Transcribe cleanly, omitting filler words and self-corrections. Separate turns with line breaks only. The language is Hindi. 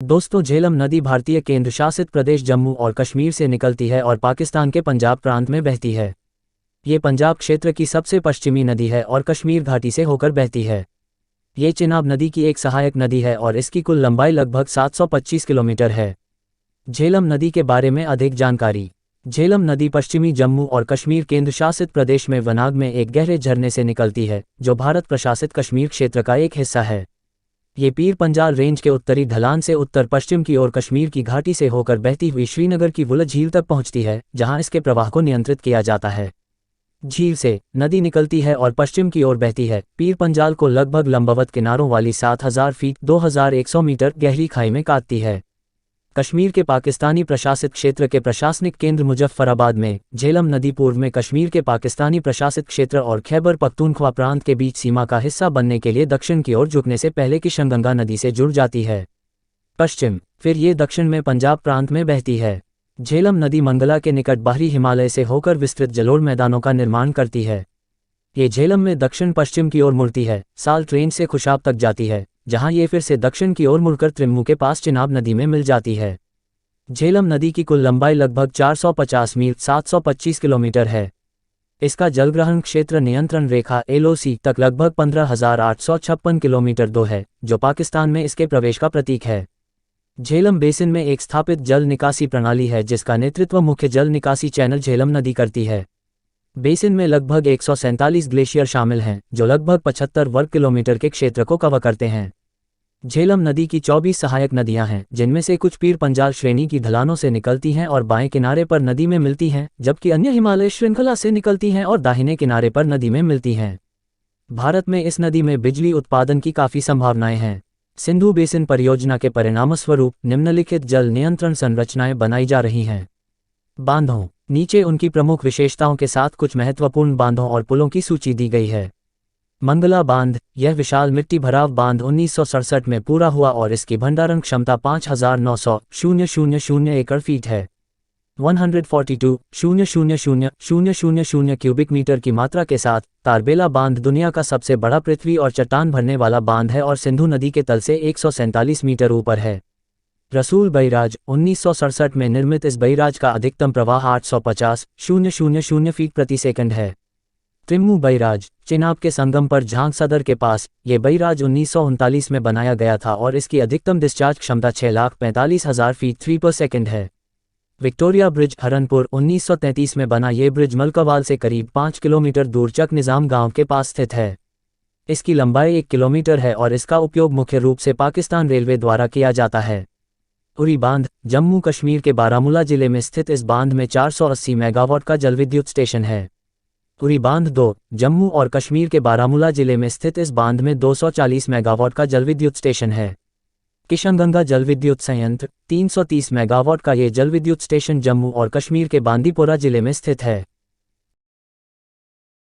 दोस्तों, झेलम नदी भारतीय केंद्र शासित प्रदेश जम्मू और कश्मीर से निकलती है और पाकिस्तान के पंजाब प्रांत में बहती है। ये पंजाब क्षेत्र की सबसे पश्चिमी नदी है और कश्मीर घाटी से होकर बहती है। ये चिनाब नदी की एक सहायक नदी है और इसकी कुल लंबाई लगभग 725 किलोमीटर है। झेलम नदी के बारे में अधिक जानकारी। झेलम नदी पश्चिमी जम्मू और कश्मीर केंद्र शासित प्रदेश में वनाग में एक गहरे झरने से निकलती है, जो भारत प्रशासित कश्मीर क्षेत्र का एक हिस्सा है। ये पीर पंजाल रेंज के उत्तरी ढलान से उत्तर पश्चिम की ओर कश्मीर की घाटी से होकर बहती हुई श्रीनगर की वुलज झील तक पहुंचती है, जहां इसके प्रवाह को नियंत्रित किया जाता है। झील से नदी निकलती है और पश्चिम की ओर बहती है। पीर पंजाल को लगभग लंबवत किनारों वाली 7000 फीट 2100 मीटर गहरी खाई में काटती है। कश्मीर के पाकिस्तानी प्रशासित क्षेत्र के प्रशासनिक केंद्र मुजफ्फराबाद में झेलम नदी पूर्व में कश्मीर के पाकिस्तानी प्रशासित क्षेत्र और खैबर पख्तूनख्वा प्रांत के बीच सीमा का हिस्सा बनने के लिए दक्षिण की ओर झुकने से पहले किशनगंगा नदी से जुड़ जाती है। पश्चिम फिर ये दक्षिण में पंजाब प्रांत में बहती है। झेलम नदी मंगला के निकट बाहरी हिमालय से होकर विस्तृत जलोढ़ मैदानों का निर्माण करती है। ये झेलम में दक्षिण पश्चिम की ओर मुड़ती है, साल्ट रेंज से खुशाब तक जाती है, जहां ये फिर से दक्षिण की ओर मुड़कर त्रिम्मू के पास चिनाब नदी में मिल जाती है। झेलम नदी की कुल लंबाई लगभग 450 मील 725 किलोमीटर है। इसका जलग्रहण क्षेत्र नियंत्रण रेखा LOC तक लगभग 15,856 किलोमीटर 2 है, जो पाकिस्तान में इसके प्रवेश का प्रतीक है। झेलम बेसिन में एक स्थापित जल निकासी प्रणाली है, जिसका नेतृत्व मुख्य जल निकासी चैनल झेलम नदी करती है। बेसिन में लगभग 147 ग्लेशियर शामिल हैं, जो लगभग 75 वर्ग किलोमीटर के क्षेत्र को कवर करते हैं। झेलम नदी की 24 सहायक नदियां हैं, जिनमें से कुछ पीर पंजाल श्रेणी की ढलानों से निकलती हैं और बाएं किनारे पर नदी में मिलती हैं, जबकि अन्य हिमालय श्रृंखला से निकलती हैं और दाहिने किनारे पर नदी में मिलती हैं। भारत में इस नदी में बिजली उत्पादन की काफ़ी संभावनाएं हैं। सिंधु बेसिन परियोजना के परिणामस्वरूप निम्नलिखित जल नियंत्रण संरचनाएं बनाई जा रही हैं। बांधों। नीचे उनकी प्रमुख विशेषताओं के साथ कुछ महत्वपूर्ण बांधों और पुलों की सूची दी गई है। मंगला बांध। यह विशाल मिट्टी भराव बांध 1967 में पूरा हुआ और इसकी भंडारण क्षमता 5,900,000 एकड़ फीट है। 142,000,000 क्यूबिक मीटर की मात्रा के साथ तारबेला बांध दुनिया का सबसे बड़ा पृथ्वी और चट्टान भरने वाला बांध है और सिंधु नदी के तल से 147 मीटर ऊपर है। रसूल बैराज। 1967 में निर्मित इस बैराज का अधिकतम प्रवाह 850,000 फीट प्रति सेकंड है। त्रिम्मू बैराज। चिनाब के संगम पर झांग सदर के पास ये बैराज 1939 में बनाया गया था और इसकी अधिकतम डिस्चार्ज क्षमता 6,45,000 फीट 3 पर सेकंड है। Victoria bridge. हरनपुर। 1933 में बना ये ब्रिज मलकावाल से करीब 5 किलोमीटर दूर चक निज़ाम गांव के पास स्थित है। इसकी लंबाई 1 किलोमीटर है और इसका उपयोग मुख्य रूप से पाकिस्तान रेलवे द्वारा किया जाता है। उरी बांध। जम्मू कश्मीर के बारामूला जिले में स्थित इस बांध में 480 मेगावाट का जलविद्युत स्टेशन है। उरी बांध 2। जम्मू और कश्मीर के बारामूला जिले में स्थित इस बांध में 240 मेगावाट का जलविद्युत स्टेशन है। किशनगंगा जलविद्युत संयंत्र। 330 मेगावाट का ये जलविद्युत स्टेशन जम्मू और कश्मीर के बांदीपोरा जिले में स्थित है।